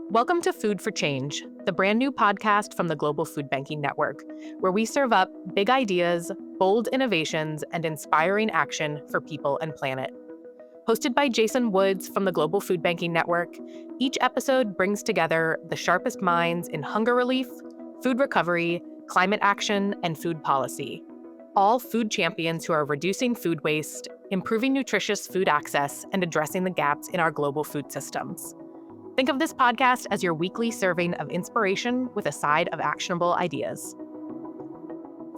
Welcome to Food for Change, the brand new podcast from the Global FoodBanking Network, where we serve up big ideas, bold innovations, and inspiring action for people and planet. Hosted by Jason Woods from the Global FoodBanking Network, each episode brings together the sharpest minds in hunger relief, food recovery, climate action, and food policy. All food champions who are reducing food waste, improving nutritious food access, and addressing the gaps in our global food systems. Think of this podcast as your weekly serving of inspiration with a side of actionable ideas.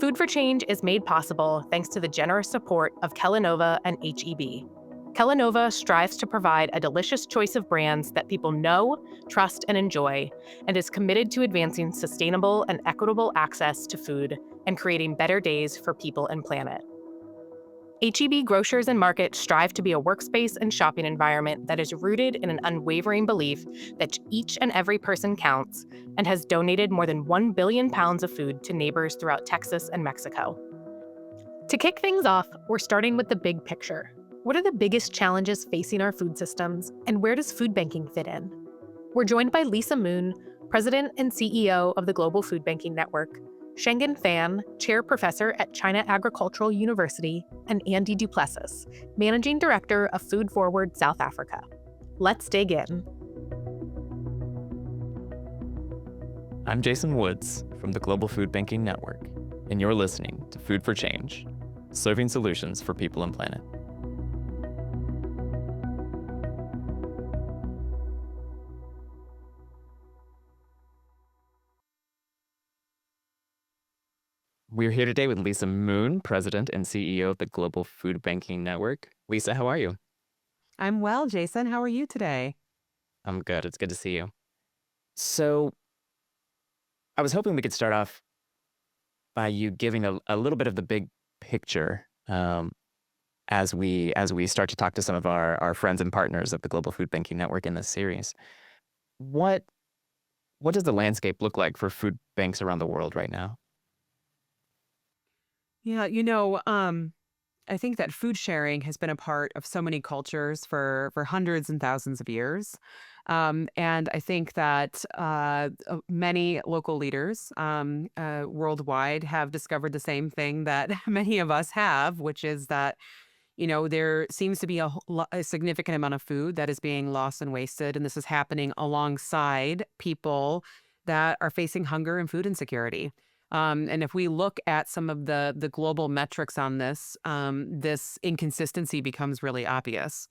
Food for Change is made possible thanks to the generous support of Kellanova and H-E-B. Kellanova strives to provide a delicious choice of brands that people know, trust, and enjoy, and is committed to advancing sustainable and equitable access to food and creating better days for people and planet. H-E-B grocers and markets strive to be a workspace and shopping environment that is rooted in an unwavering belief that each and every person counts and has donated more than 1 billion pounds of food to neighbors throughout Texas and Mexico. To kick things off, we're starting with the big picture. What are the biggest challenges facing our food systems, and where does food banking fit in? We're joined by Lisa Moon, President and CEO of the Global FoodBanking Network, Shenggen Fan, Chair Professor at China Agricultural University, and Andy Duplessis, Managing Director of Food Forward South Africa. Let's dig in. I'm Jason Woods from the Global FoodBanking Network, and you're listening to Food for Change, serving solutions for people and planet. We're here today with Lisa Moon, President and CEO of the Global FoodBanking Network. Lisa, how are you? I'm well, Jason. How are you today? I'm good. It's good to see you. So I was hoping we could start off by you giving a little bit of the big picture as we start to talk to some of our friends and partners of the Global FoodBanking Network in this series. What does the landscape look like for food banks around the world right now? Yeah, I think that food sharing has been a part of so many cultures for hundreds and thousands of years. And I think that many local leaders worldwide have discovered the same thing that many of us have, which is that, there seems to be a significant amount of food that is being lost and wasted. And this is happening alongside people that are facing hunger and food insecurity. And if we look at some of the global metrics on this, this inconsistency becomes really obvious.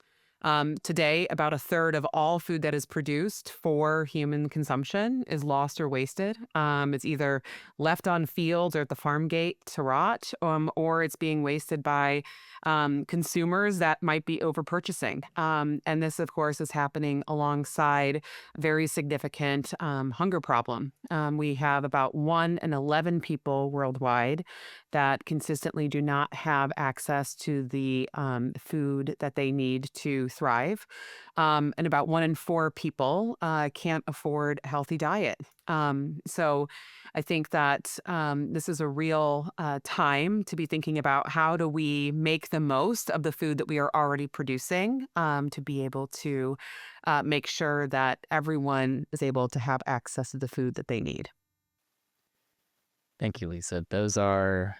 Today, about a third of all food that is produced for human consumption is lost or wasted. It's either left on fields or at the farm gate to rot, or it's being wasted by consumers that might be over-purchasing. And this, of course, is happening alongside a very significant hunger problem. We have about 1 in 11 people worldwide that consistently do not have access to the food that they need to thrive. And about 1 in 4 people can't afford a healthy diet. So I think that this is a real time to be thinking about how do we make the most of the food that we are already producing to be able to make sure that everyone is able to have access to the food that they need. Thank you, Lisa. Those are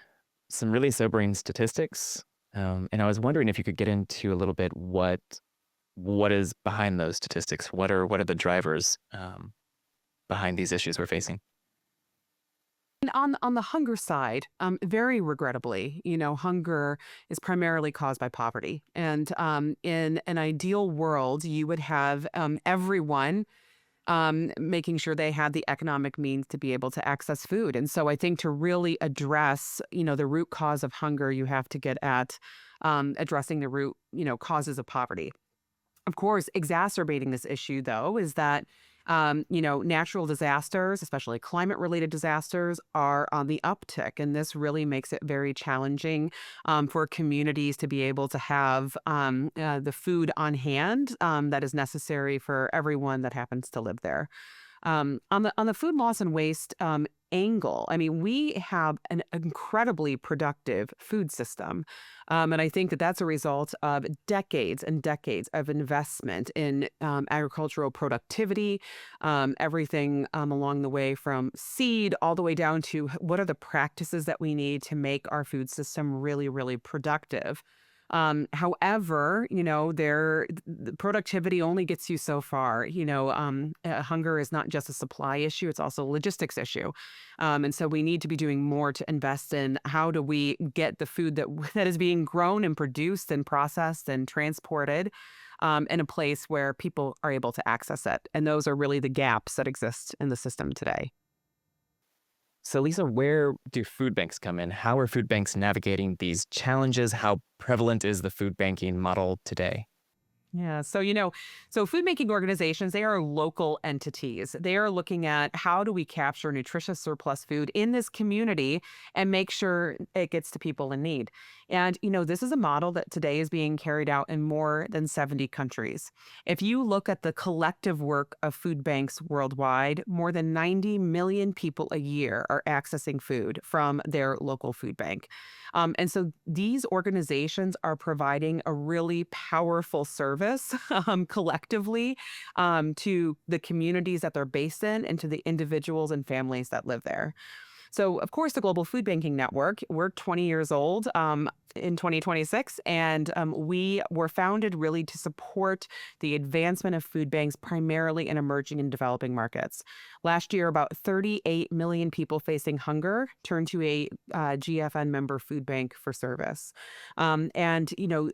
some really sobering statistics. And I was wondering if you could get into a little bit what is behind those statistics. What are the drivers behind these issues we're facing? And on the hunger side, very regrettably, hunger is primarily caused by poverty. And in an ideal world, you would have everyone making sure they had the economic means to be able to access food. And so I think to really address, the root cause of hunger, you have to get at addressing the root, causes of poverty. Of course, exacerbating this issue, though, is that natural disasters, especially climate-related disasters, are on the uptick. And this really makes it very challenging for communities to be able to have the food on hand that is necessary for everyone that happens to live there. On the food loss and waste angle, I mean, we have an incredibly productive food system. And I think that that's a result of decades and decades of investment in agricultural productivity, everything along the way from seed all the way down to what are the practices that we need to make our food system really, really productive. However, the productivity only gets you so far. Hunger is not just a supply issue; it's also a logistics issue, and so we need to be doing more to invest in how do we get the food that that is being grown and produced and processed and transported in a place where people are able to access it, and those are really the gaps that exist in the system today. So, Lisa, where do food banks come in? How are food banks navigating these challenges? How prevalent is the food banking model today? Yeah. So food making organizations, they are local entities. They are looking at how do we capture nutritious surplus food in this community and make sure it gets to people in need. And, this is a model that today is being carried out in more than 70 countries. If you look at the collective work of food banks worldwide, more than 90 million people a year are accessing food from their local food bank. And so these organizations are providing a really powerful service collectively to the communities that they're based in and to the individuals and families that live there. So, of course, the Global Food Banking Network, we're 20 years old in 2026, and we were founded really to support the advancement of food banks primarily in emerging and developing markets. Last year, about 38 million people facing hunger turned to a GFN member food bank for service.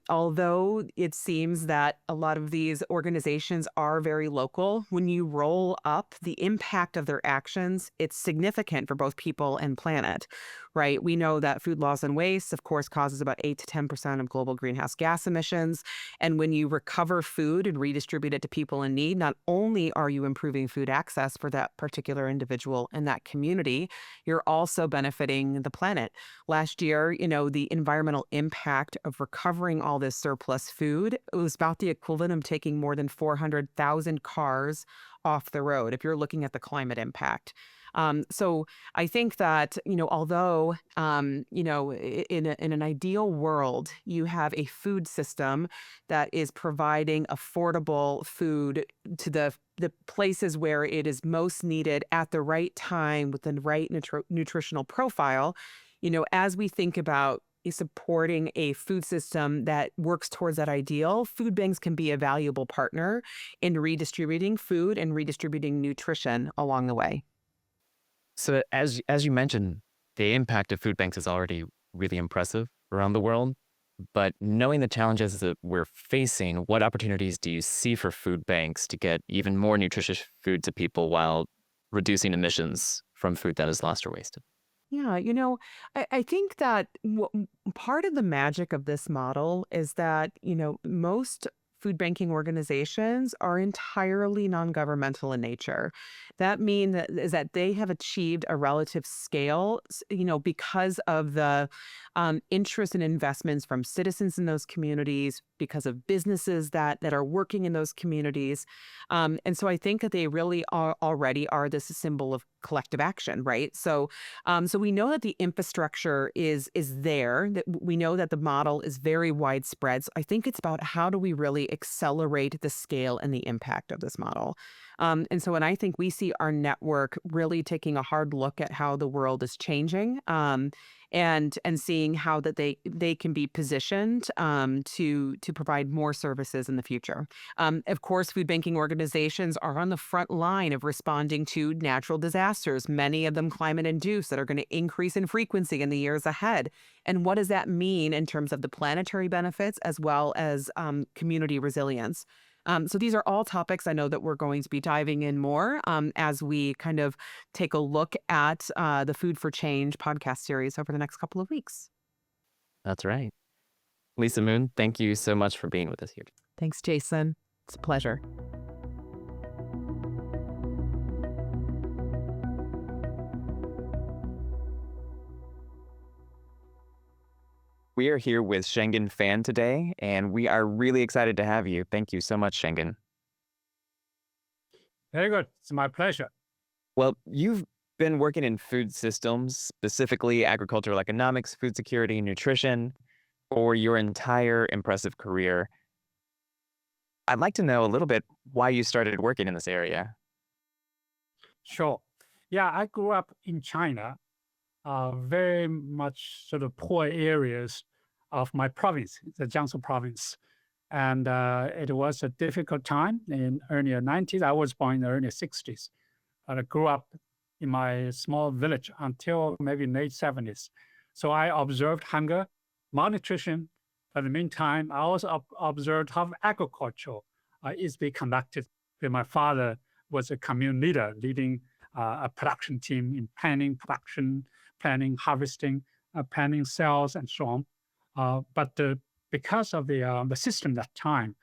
Although it seems that a lot of these organizations are very local, when you roll up the impact of their actions, it's significant for both people and planet, right? We know that food loss and waste, of course, causes about 8 to 10% of global greenhouse gas emissions. And when you recover food and redistribute it to people in need, not only are you improving food access for that particular individual in that community, you're also benefiting the planet. Last year, the environmental impact of recovering all this surplus food, it was about the equivalent of taking more than 400,000 cars off the road if you're looking at the climate impact. So I think that, although, in an ideal world, you have a food system that is providing affordable food to the places where it is most needed at the right time with the right nutritional profile, as we think about supporting a food system that works towards that ideal, food banks can be a valuable partner in redistributing food and redistributing nutrition along the way. So, as you mentioned, the impact of food banks is already really impressive around the world. But knowing the challenges that we're facing, what opportunities do you see for food banks to get even more nutritious food to people while reducing emissions from food that is lost or wasted? Yeah, I think that part of the magic of this model is that, most food banking organizations are entirely non-governmental in nature. That means that is that they have achieved a relative scale, because of the interest and investments from citizens in those communities, because of businesses that are working in those communities. And so I think that they really are already are this symbol of collective action, right? So we know that the infrastructure is there. That we know that the model is very widespread. So I think it's about how do we really accelerate the scale and the impact of this model. And I think we see our network really taking a hard look at how the world is changing, and seeing how that they can be positioned to provide more services in the future. Of course, food banking organizations are on the front line of responding to natural disasters, many of them climate induced, that are going to increase in frequency in the years ahead. And what does that mean in terms of the planetary benefits as well as community resilience? So these are all topics I know that we're going to be diving in more as we kind of take a look at the Food for Change podcast series over the next couple of weeks. That's right. Lisa Moon, thank you so much for being with us here. Thanks, Jason. It's a pleasure. We are here with Shenggen Fan today, and we are really excited to have you. Thank you so much, Shenggen. Very good. It's my pleasure. Well, you've been working in food systems, specifically agricultural economics, food security, nutrition, for your entire impressive career. I'd like to know a little bit why you started working in this area. Sure. Yeah, I grew up in China, very much sort of poor areas of my province, the Jiangsu province. And it was a difficult time in early 90s. I was born in the early 60s. I grew up in my small village until maybe late 70s. So I observed hunger, malnutrition. But in the meantime, I also observed how agriculture is being conducted. My father was a community leader, leading a production team in planning production, planning harvesting, planning sales, and so on. But because of the system that time,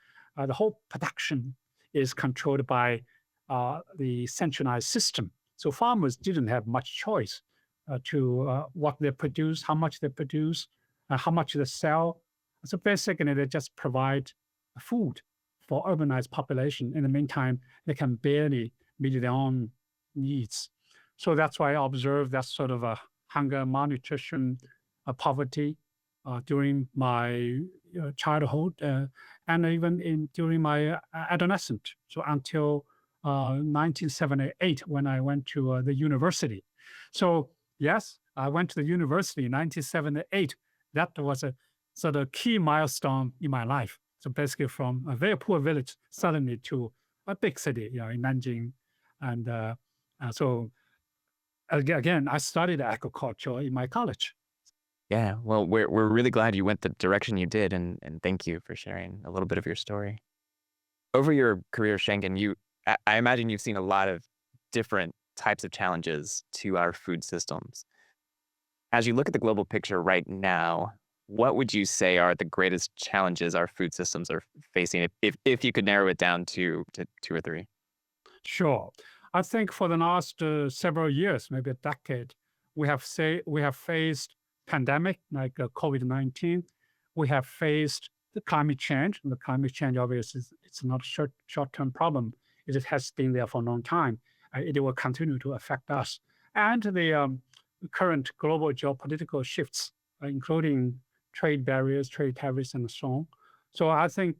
the whole production is controlled by the centralized system. So farmers didn't have much choice to what they produce, how much they produce, how much they sell. So basically, they just provide food for urbanized population. In the meantime, they can barely meet their own needs. So that's why I observed that sort of a hunger, malnutrition, poverty during my childhood and even during my adolescence. So until 1978 when I went to the university. So yes, I went to the university in 1978. That was a sort of key milestone in my life. So basically from a very poor village suddenly to a big city, in Nanjing. And so again, I studied agriculture in my college. Yeah, well, we're really glad you went the direction you did, and thank you for sharing a little bit of your story. Over your career, Shenggen, I imagine you've seen a lot of different types of challenges to our food systems. As you look at the global picture right now, what would you say are the greatest challenges our food systems are facing, if you could narrow it down to two or three? Sure. I think for the last several years, maybe a decade, we have faced pandemic like COVID-19. We have faced the climate change. And the climate change, obviously, it's not a short-term problem. It has been there for a long time. It will continue to affect us. And the current global geopolitical shifts, including trade barriers, trade tariffs, and so on. So I think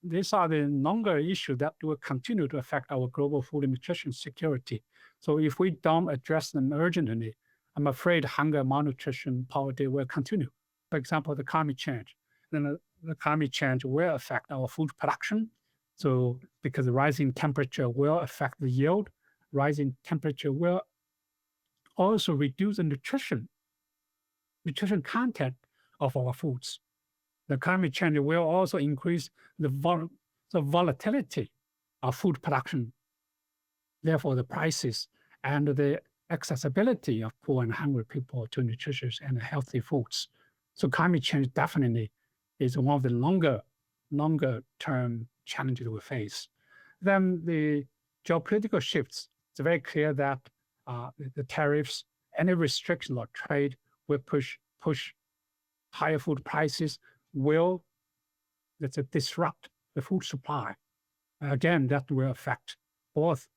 these are the longer issues that will continue to affect our global food and nutrition security. So if we don't address them urgently, I'm afraid hunger, malnutrition, poverty will continue. For example, the climate change. Then the climate change will affect our food production. So because the rising temperature will affect the yield, rising temperature will also reduce the nutrition content of our foods. The climate change will also increase the volatility of food production, therefore the prices and the accessibility of poor and hungry people to nutritious and healthy foods. So climate change definitely is one of the longer term challenges we face. Then the geopolitical shifts. It's very clear that the tariffs, any restriction or trade will push higher food prices, will disrupt the food supply. Again, that will affect both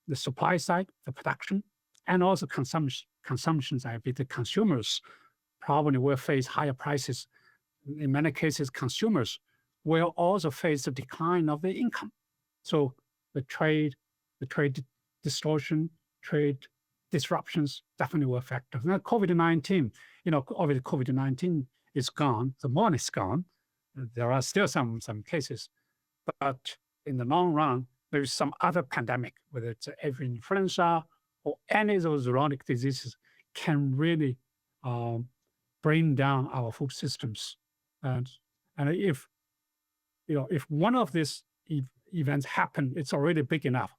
the supply side, the production, and also consumption side. The consumers probably will face higher prices. In many cases, consumers will also face the decline of their income. So the trade distortion, trade disruptions definitely will affect us. Now, COVID-19, COVID-19 is gone, the money is gone. There are still some cases, but in the long run, there is some other pandemic, whether it's avian influenza or any of those zoonotic diseases, can really bring down our food systems. And if one of these events happen, it's already big enough.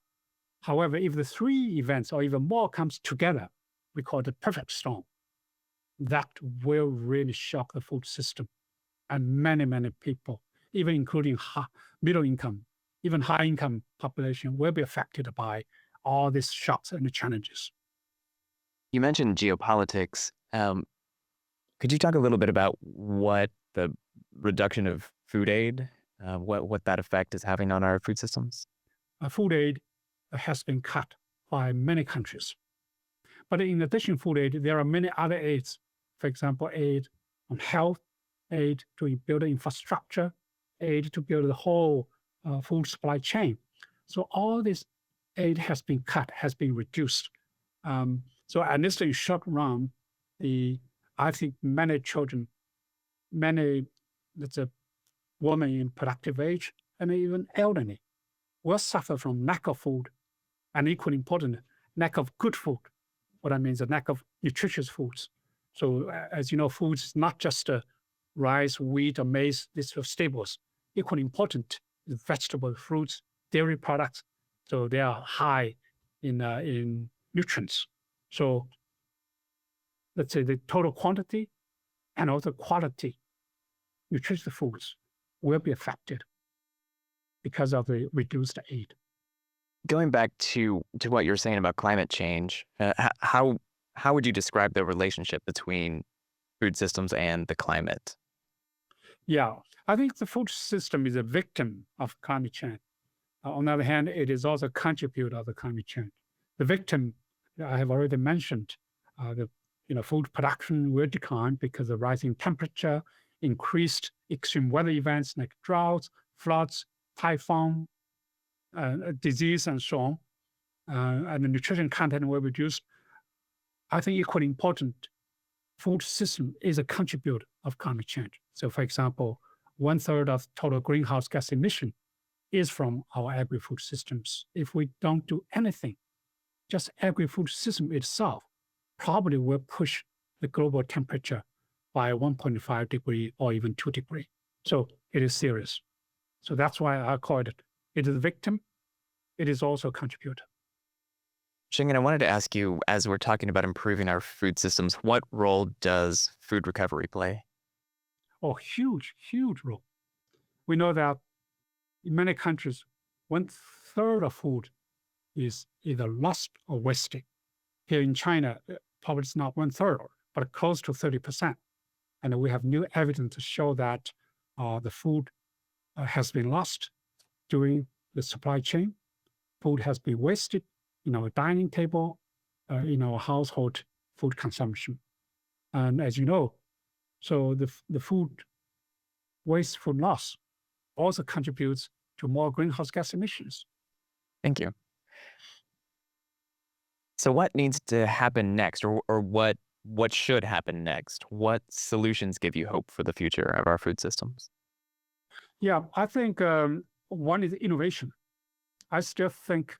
However, if the three events or even more comes together, we call it the perfect storm. That will really shock the food system. And many people, even including middle income, even high income population, will be affected by all these shocks and the challenges. You mentioned geopolitics. Could you talk a little bit about what the reduction of food aid, what that effect is having on our food systems? Food aid has been cut by many countries. But in addition to food aid, there are many other aids. For example, aid on health, aid to build infrastructure, aid to build the whole food supply chain. So all this aid has been cut, has been reduced. So at least in short run, I think many children, let's say, women in productive age, and even elderly will suffer from lack of food, and equally important, lack of good food. What I mean is the lack of nutritious foods. So as you know, foods is not just rice, wheat, or maize, these are staples. Equally important is vegetables, fruits, dairy products. So they are high in nutrients. So let's say the total quantity and also quality nutritious foods will be affected because of the reduced aid. Going back to what you're saying about climate change, how would you describe the relationship between food systems and the climate? Yeah, I think the food system is a victim of climate change. On the other hand, it is also a contributor of the climate change. The victim, I have already mentioned, food production will decline because of rising temperature, increased extreme weather events like droughts, floods, typhoon, disease, and so on. And the nutrition content will reduce. I think equally important, food system is a contributor of climate change. So for example, 1/3 of total greenhouse gas emission is from our agri-food systems. If we don't do anything, just agri-food system itself probably will push the global temperature by 1.5 degree or even 2 degree. So it is serious. So that's why I call it is a victim. It is also a contributor. Shenggen, I wanted to ask you, as we're talking about improving our food systems, what role does food recovery play? Oh, huge, huge role. We know that in many countries, 1/3 of food is either lost or wasted. Here in China, probably it's not 1/3, but close to 30%. And we have new evidence to show that the food has been lost during the supply chain. Food has been wasted in our dining table, in our household food consumption. And as you know, so the food waste, food loss also contributes to more greenhouse gas emissions. Thank you. So what needs to happen next, or what should happen next? What solutions give you hope for the future of our food systems? Yeah, I think one is innovation. I still think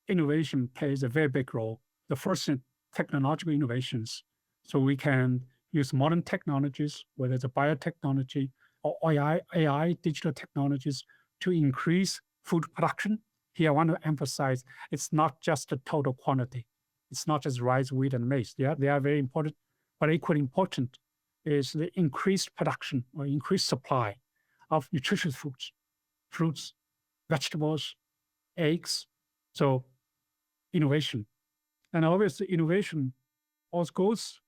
innovation plays a very big role. The first is technological innovations. So we can use modern technologies, whether it's a biotechnology or AI, digital technologies, to increase food production. Here, I want to emphasize it's not just the total quantity. It's not just rice, wheat, and maize. They are very important, but equally important is the increased production or increased supply of nutritious foods, fruits, vegetables, eggs. So innovation. And obviously innovation also goes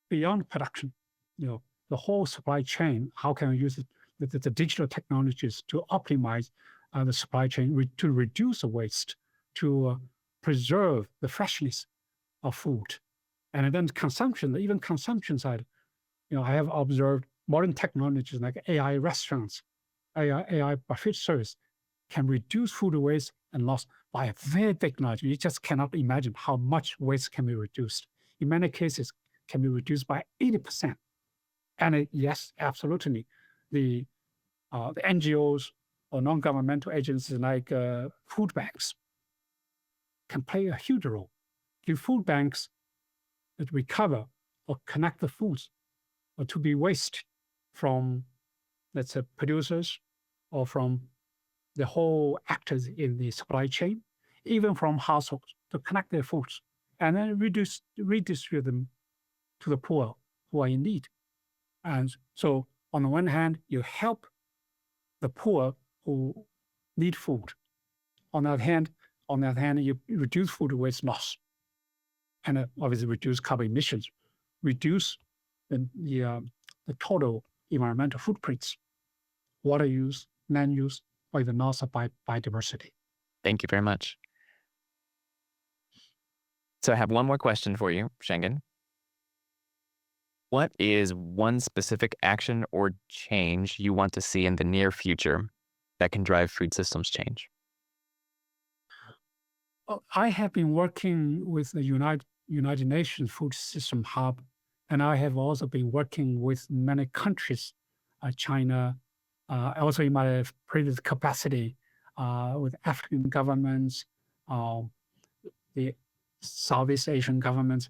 beyond production. The whole supply chain, how can we use the digital technologies to optimize the supply chain, to reduce the waste, to preserve the freshness of food. And then consumption, even consumption side, I have observed modern technologies like AI restaurants, AI buffet service can reduce food waste and loss by a very big margin. You just cannot imagine how much waste can be reduced. In many cases, can be reduced by 80%. And yes, absolutely, the NGOs or non-governmental agencies like food banks can play a huge role. Give food banks that recover or connect the foods or to be waste from, let's say, producers or from the whole actors in the supply chain, even from households, to connect their foods and then redistribute them to the poor who are in need. And so on the one hand, you help the poor who need food. On the other hand, you reduce food waste loss and obviously reduce carbon emissions, reduce the total environmental footprints, water use, land use, or even loss of biodiversity. Thank you very much. So I have one more question for you, Shenggen. What is one specific action or change you want to see in the near future that can drive food systems change? I have been working with the United Nations Food System Hub, and I have also been working with many countries, China, also in my previous capacity with African governments, uh, the Southeast Asian governments.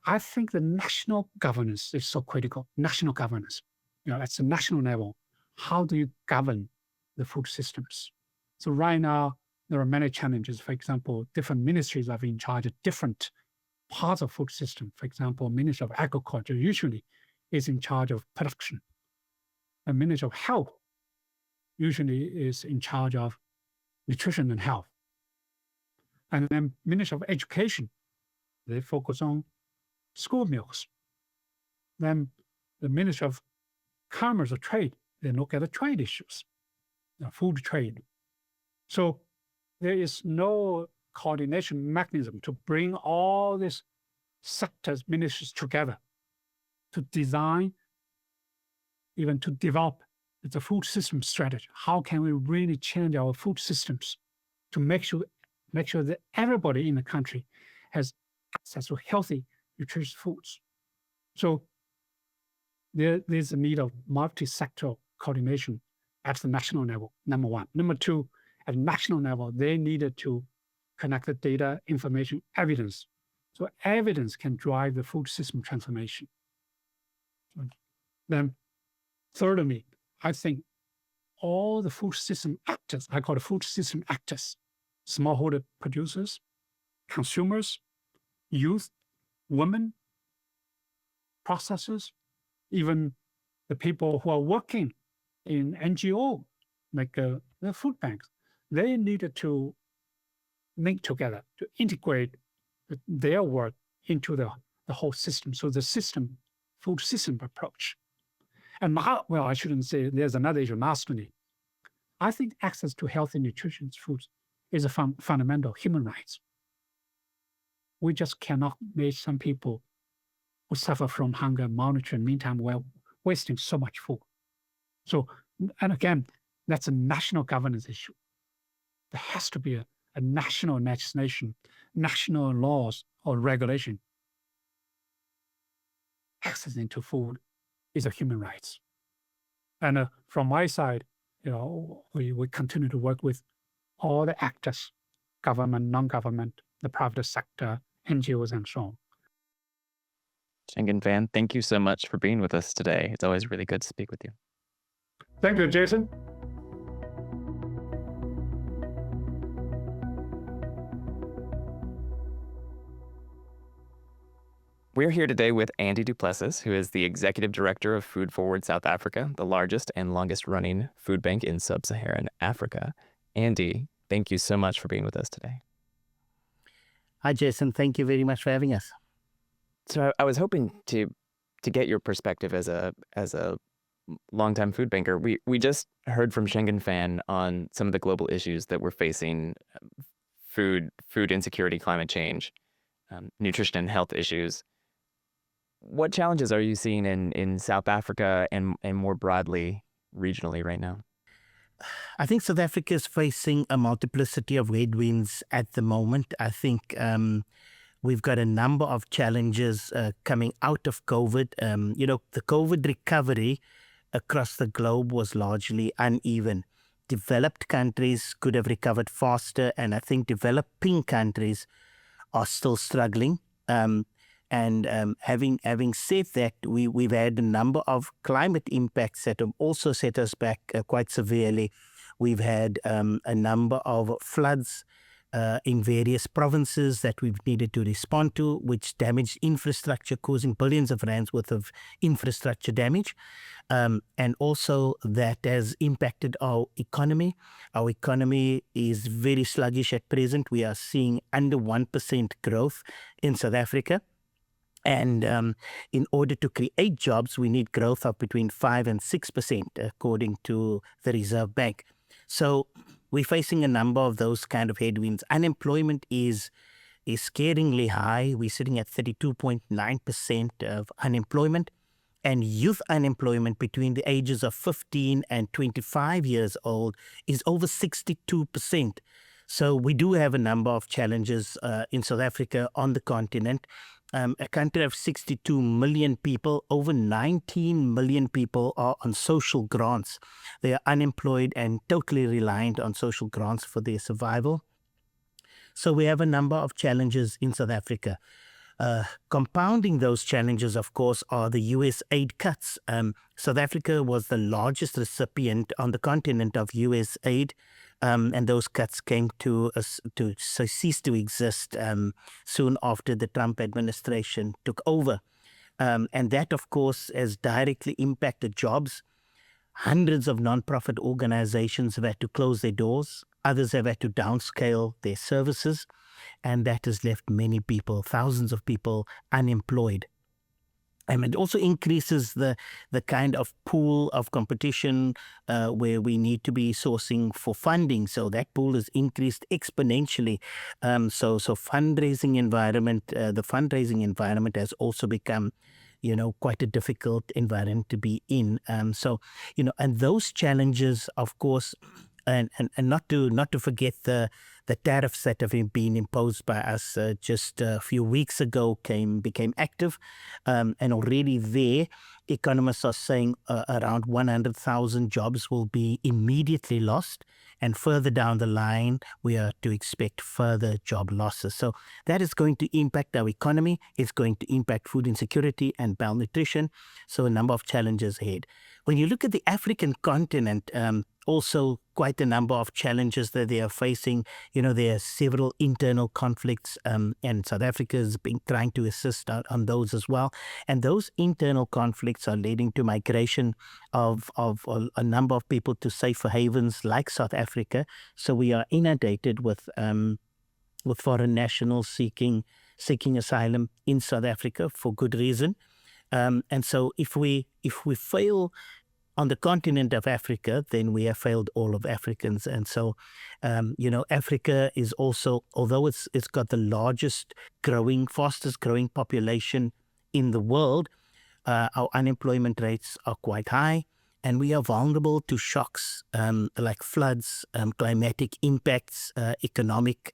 I think the national governance is so critical. National governance, at the national level, how do you govern the food systems? So right now, there are many challenges. For example, different ministries are in charge of different parts of food system. For example, Ministry of Agriculture usually is in charge of production. The Ministry of Health usually is in charge of nutrition and health. And then Ministry of Education, they focus on school meals. Then the Ministry of Commerce or Trade, they look at the trade issues, food trade. So there is no coordination mechanism to bring all these sectors, ministries together to design, even to develop the food system strategy. How can we really change our food systems to make sure that everybody in the country has access to healthy, nutritious foods? So there's a need of multi-sectoral coordination at the national level, number one. Number two, at national level, they needed to connect the data, information, evidence. So evidence can drive the food system transformation. Then thirdly, I think all the food system actors, I call it food system actors, smallholder producers, consumers, youth, women, processors, even the people who are working in NGO, like the food banks, they needed to link together to integrate their work into the whole system. So the food system approach. And I shouldn't say there's another issue, lastly. I think access to healthy, nutritious foods is a fundamental human rights. We just cannot make some people who suffer from hunger, malnutrition, meantime, while wasting so much food. So, and again, that's a national governance issue. There has to be a national legislation, national laws or regulation. Access into food is a human rights. And from my side, we continue to work with all the actors, government, non-government, the private sector, NGOs, and so on. Shenggen Fan, thank you so much for being with us today. It's always really good to speak with you. Thank you, Jason. We're here today with Andy du Plessis, who is the Executive Director of Food Forward South Africa, the largest and longest running food bank in sub-Saharan Africa. Andy, thank you so much for being with us today. Hi, Jason. Thank you very much for having us. So I was hoping to get your perspective as a longtime food banker. We just heard from Shenggen Fan on some of the global issues that we're facing: food insecurity, climate change, nutrition and health issues. What challenges are you seeing in South Africa and more broadly regionally right now? I think South Africa is facing a multiplicity of headwinds at the moment. I think we've got a number of challenges coming out of COVID. The COVID recovery across the globe was largely uneven. Developed countries could have recovered faster, and I think developing countries are still struggling. Having said that, we've had a number of climate impacts that have also set us back quite severely. We've had a number of floods in various provinces that we've needed to respond to, which damaged infrastructure, causing billions of rands worth of infrastructure damage. And also that has impacted our economy. Our economy is very sluggish at present. We are seeing under 1% growth in South Africa. And in order to create jobs, we need growth of between 5 and 6%, according to the Reserve Bank. So we're facing a number of those kind of headwinds. Unemployment is scaringly high. We're sitting at 32.9% of unemployment. And youth unemployment between the ages of 15 and 25 years old is over 62%. So we do have a number of challenges in South Africa, on the continent. A country of 62 million people, over 19 million people are on social grants. They are unemployed and totally reliant on social grants for their survival. So we have a number of challenges in South Africa. Compounding those challenges, of course, are the US aid cuts. South Africa was the largest recipient on the continent of US aid, and those cuts came to cease to exist soon after the Trump administration took over. And that, of course, has directly impacted jobs. Hundreds of nonprofit organizations have had to close their doors. Others have had to downscale their services. And that has left many people, thousands of people, unemployed. And it also increases the kind of pool of competition where we need to be sourcing for funding. So that pool is increased exponentially. So fundraising environment, the fundraising environment has also become, quite a difficult environment to be in. And those challenges, of course, and not to forget the tariffs that have been imposed by us just a few weeks ago became active, and already there, economists are saying around 100,000 jobs will be immediately lost, and further down the line, we are to expect further job losses. So that is going to impact our economy. It's going to impact food insecurity and malnutrition. So a number of challenges ahead. When you look at the African continent, also quite a number of challenges that they are facing. There are several internal conflicts, and South Africa has been trying to assist on those as well. And those internal conflicts are leading to migration of a number of people to safer havens like South Africa. So we are inundated with foreign nationals seeking asylum in South Africa for good reason. And so if we fail on the continent of Africa, then we have failed all of Africans. And so, Africa is also, although it's got the fastest growing population in the world, our unemployment rates are quite high, and we are vulnerable to shocks like floods, climatic impacts, economic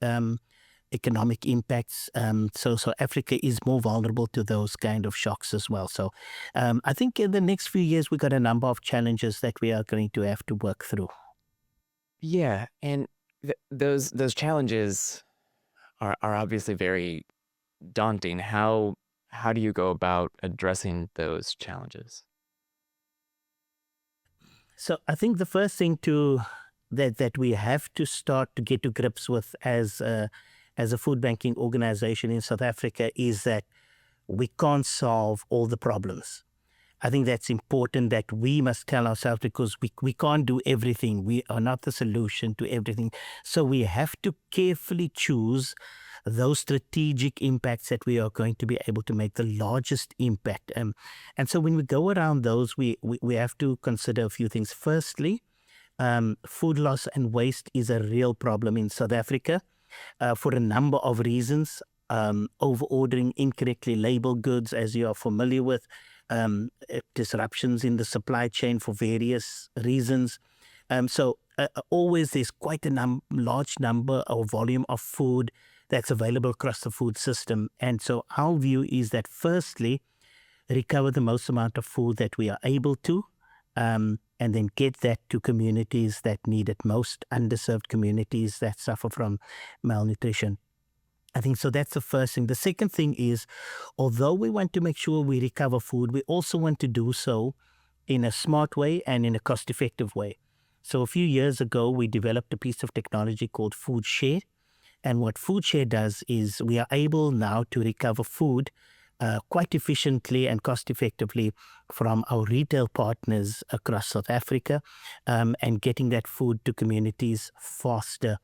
impacts. So Africa is more vulnerable to those kind of shocks as well. So I think in the next few years, we've got a number of challenges that we are going to have to work through. Yeah, and those challenges are obviously very daunting. How do you go about addressing those challenges? So I think the first thing that we have to start to get to grips with as a food banking organization in South Africa is that we can't solve all the problems. I think that's important that we must tell ourselves, because we can't do everything. We are not the solution to everything. So we have to carefully choose those strategic impacts that we are going to be able to make the largest impact. And so when we go around those, we have to consider a few things. Firstly, food loss and waste is a real problem in South Africa. For a number of reasons, over-ordering incorrectly labeled goods, as you are familiar with, disruptions in the supply chain for various reasons. So always there's quite a large number or volume of food that's available across the food system. And so our view is that firstly, recover the most amount of food that we are able to, and then get that to communities that need it most, underserved communities that suffer from malnutrition. I think so that's the first thing. The second thing is, although we want to make sure we recover food, we also want to do so in a smart way and in a cost-effective way. So a few years ago, we developed a piece of technology called Food Share. And what Food Share does is we are able now to recover food quite efficiently and cost-effectively from our retail partners across South Africa, and getting that food to communities faster,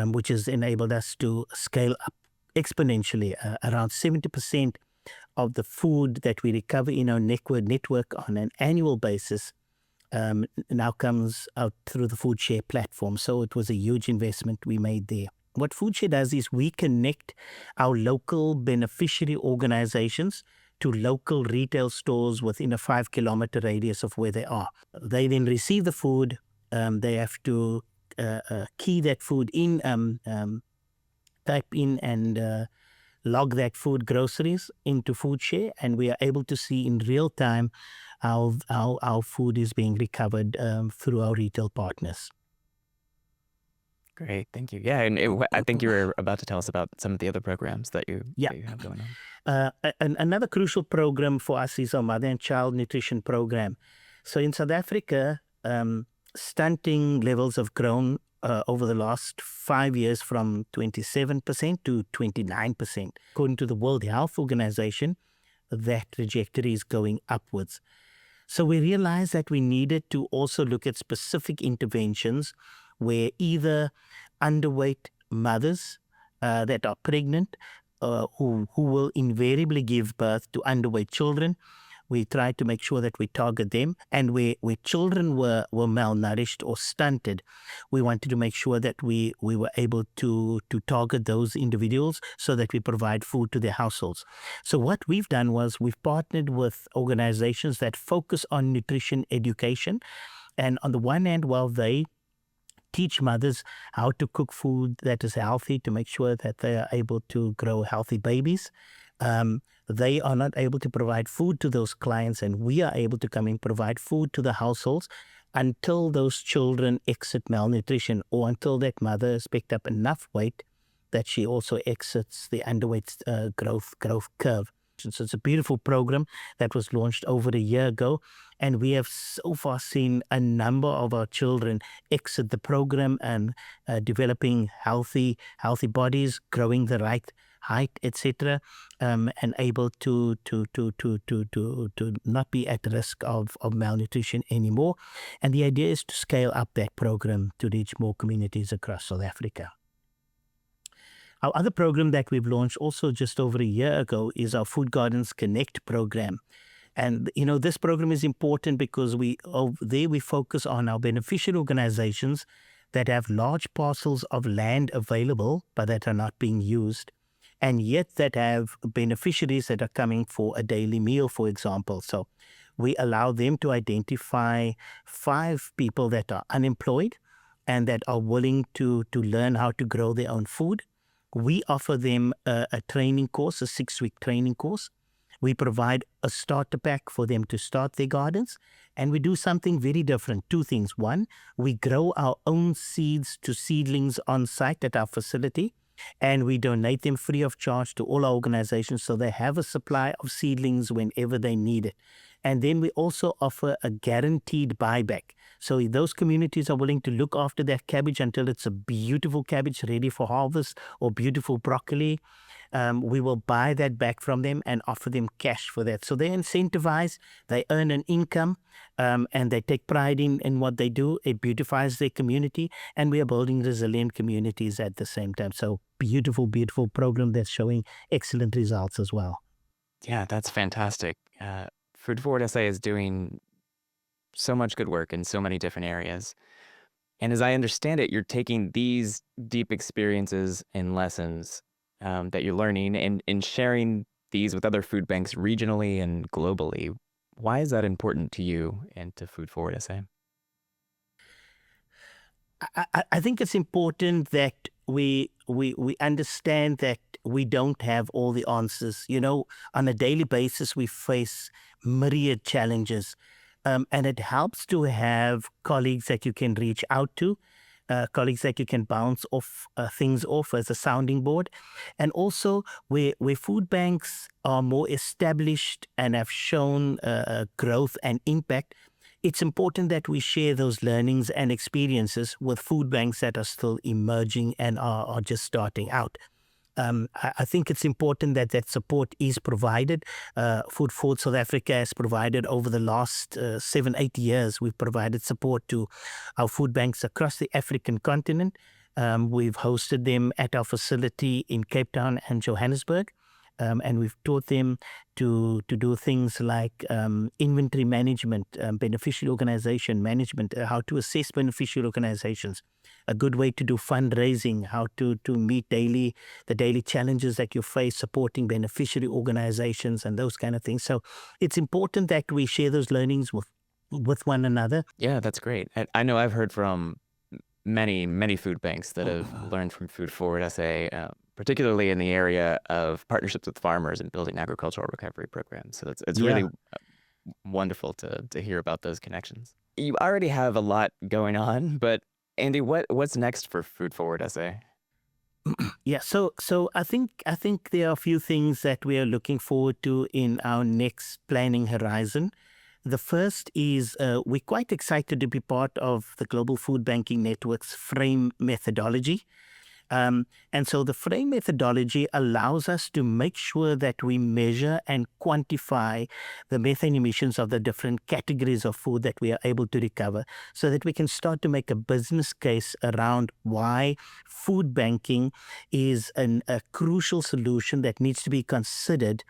which has enabled us to scale up exponentially. Around 70% of the food that we recover in our network on an annual basis now comes out through the FoodShare platform. So it was a huge investment we made there. What FoodShare does is we connect our local beneficiary organizations to local retail stores within a 5-kilometer radius of where they are. They then receive the food. They have to key that food in, type in and log that food groceries into FoodShare, and we are able to see in real time how our food is being recovered through our retail partners. Great, thank you. Yeah, and I think you were about to tell us about some of the other programs that you have going on. Another crucial program for us is our Mother and Child Nutrition Program. So in South Africa, stunting levels have grown over the last 5 years from 27% to 29%. According to the World Health Organization, that trajectory is going upwards. So we realized that we needed to also look at specific interventions where either underweight mothers that are pregnant, who will invariably give birth to underweight children, we tried to make sure that we target them. And where children were malnourished or stunted, we wanted to make sure that we were able to target those individuals so that we provide food to their households. So what we've done was we've partnered with organizations that focus on nutrition education. And on the one hand, while they teach mothers how to cook food that is healthy to make sure that they are able to grow healthy babies, they are not able to provide food to those clients, and we are able to come and provide food to the households until those children exit malnutrition, or until that mother has picked up enough weight that she also exits the underweight growth curve. So it's a beautiful program that was launched over a year ago, and we have so far seen a number of our children exit the program and developing healthy bodies, growing the right height, etc., and able to not be at risk of malnutrition anymore. And the idea is to scale up that program to reach more communities across South Africa. Our other program that we've launched also just over a year ago is our Food Gardens Connect program. And, this program is important because we focus on our beneficial organizations that have large parcels of land available but that are not being used, and yet that have beneficiaries that are coming for a daily meal, for example. So we allow them to identify 5 people that are unemployed and that are willing to learn how to grow their own food. We offer them a training course, a 6-week training course. We provide a starter pack for them to start their gardens. And we do something very different. 2 things. 1, we grow our own seeds to seedlings on site at our facility, and we donate them free of charge to all our organizations so they have a supply of seedlings whenever they need it. And then we also offer a guaranteed buyback. So those communities are willing to look after that cabbage until it's a beautiful cabbage ready for harvest, or beautiful broccoli. We will buy that back from them and offer them cash for that. So they incentivize, they earn an income, and they take pride in what they do. It beautifies their community, and we are building resilient communities at the same time. So beautiful, beautiful program that's showing excellent results as well. Yeah, that's fantastic. Food Forward SA is doing so much good work in so many different areas. And as I understand it, you're taking these deep experiences and lessons that you're learning and sharing these with other food banks regionally and globally. Why is that important to you and to Food Forward SA? I think it's important that we understand that we don't have all the answers. On a daily basis, we face myriad challenges. And it helps to have colleagues that you can reach out to, colleagues that you can bounce things off as a sounding board. And also where food banks are more established and have shown growth and impact, it's important that we share those learnings and experiences with food banks that are still emerging and are just starting out. I think it's important that support is provided. Food Forward South Africa has provided over the last 7-8 years. We've provided support to our food banks across the African continent. We've hosted them at our facility in Cape Town and Johannesburg. And we've taught them to do things like inventory management, beneficiary organization management, how to assess beneficiary organizations, a good way to do fundraising, how to meet the daily challenges that you face, supporting beneficiary organizations and those kind of things. So it's important that we share those learnings with one another. Yeah, that's great. And I know I've heard from many food banks that have learned from Food Forward SA, particularly in the area of partnerships with farmers and building agricultural recovery programs. So it's Yeah. really wonderful to hear about those connections. You already have a lot going on, but Andy, what's next for Food Forward SA? Yeah, so I think there are a few things that we are looking forward to in our next planning horizon. The first is we're quite excited to be part of the Global Food Banking Network's FRAME methodology. And so the FRAME methodology allows us to make sure that we measure and quantify the methane emissions of the different categories of food that we are able to recover, so that we can start to make a business case around why food banking is a crucial solution that needs to be considered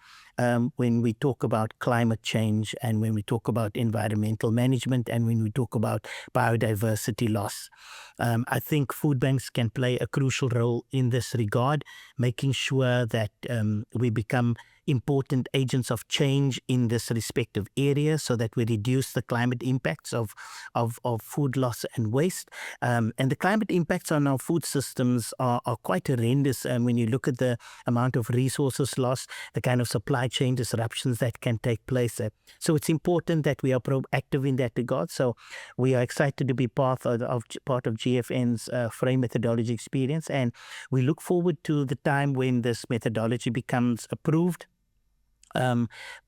when we talk about climate change and when we talk about environmental management and when we talk about biodiversity loss. I think food banks can play a crucial role in this regard, making sure that we become important agents of change in this respective area so that we reduce the climate impacts of food loss and waste. And the climate impacts on our food systems are quite horrendous. When you look at the amount of resources lost, the kind of supply chain disruptions that can take place. So it's important that we are proactive in that regard. So we are excited to be part of GFN's FRAME methodology experience, and we look forward to the time when this methodology becomes approved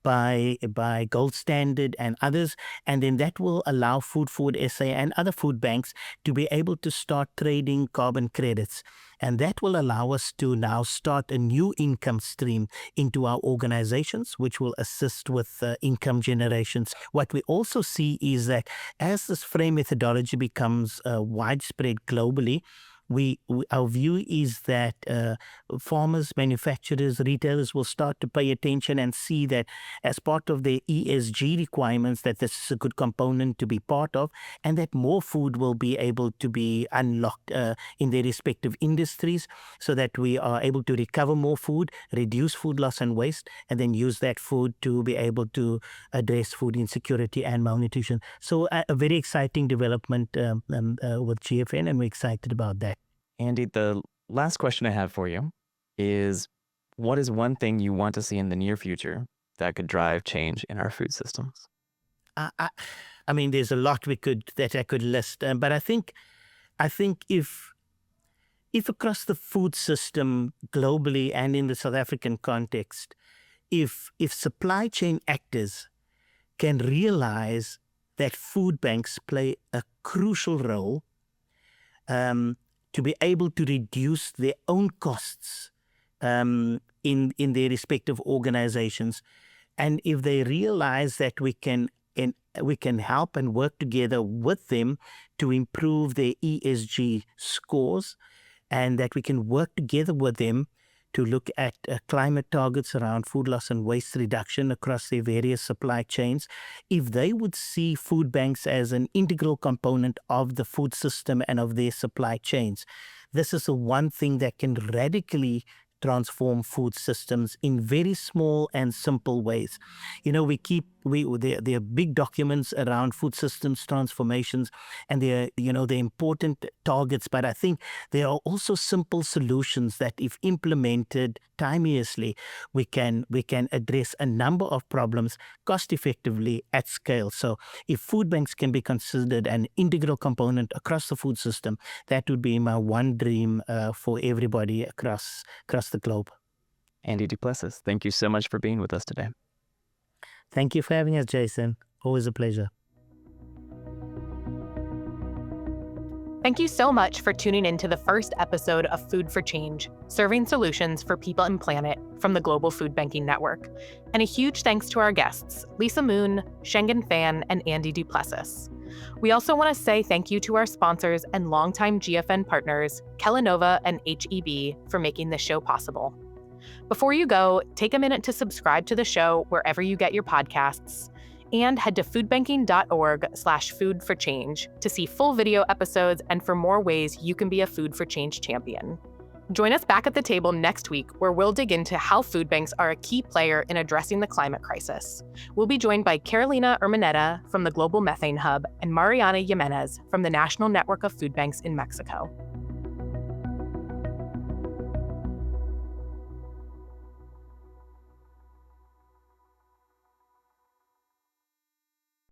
by Gold Standard and others, and then that will allow Food Forward SA and other food banks to be able to start trading carbon credits. And that will allow us to now start a new income stream into our organizations, which will assist with income generations. What we also see is that as this FRAME methodology becomes widespread globally, our view is that farmers, manufacturers, retailers will start to pay attention and see that as part of their ESG requirements that this is a good component to be part of, and that more food will be able to be unlocked in their respective industries so that we are able to recover more food, reduce food loss and waste, and then use that food to be able to address food insecurity and malnutrition. So a very exciting development with GFN, and we're excited about that. Andy, the last question I have for you is, what is one thing you want to see in the near future that could drive change in our food systems? I mean, there's a lot that I could list, but I think if across the food system globally and in the South African context, if supply chain actors can realize that food banks play a crucial role to be able to reduce their own costs in their respective organizations, and if they realize that we can help and work together with them to improve their ESG scores, and that we can work together with them to look at climate targets around food loss and waste reduction across their various supply chains. If they would see food banks as an integral component of the food system and of their supply chains, this is the one thing that can radically transform food systems in very small and simple ways. You know, there are big documents around food systems transformations, and they're important targets, but I think there are also simple solutions that, if implemented timeously, we can address a number of problems cost effectively at scale. So if food banks can be considered an integral component across the food system, that would be my one dream for everybody across the globe. Andy du Plessis, thank you so much for being with us today. Thank you for having us, Jason. Always a pleasure. Thank you so much for tuning in to the first episode of Food for Change, serving solutions for people and planet from the Global Food Banking Network. And a huge thanks to our guests, Lisa Moon, Shenggen Fan, and Andy du Plessis. We also want to say thank you to our sponsors and longtime GFN partners, Kellanova and HEB, for making this show possible. Before you go, take a minute to subscribe to the show wherever you get your podcasts, and head to foodbanking.org/food for change to see full video episodes and for more ways you can be a Food for Change champion. Join us back at the table next week, where we'll dig into how food banks are a key player in addressing the climate crisis. We'll be joined by Carolina Urmeneta from the Global Methane Hub and Mariana Jimenez from the National Network of Food Banks in Mexico.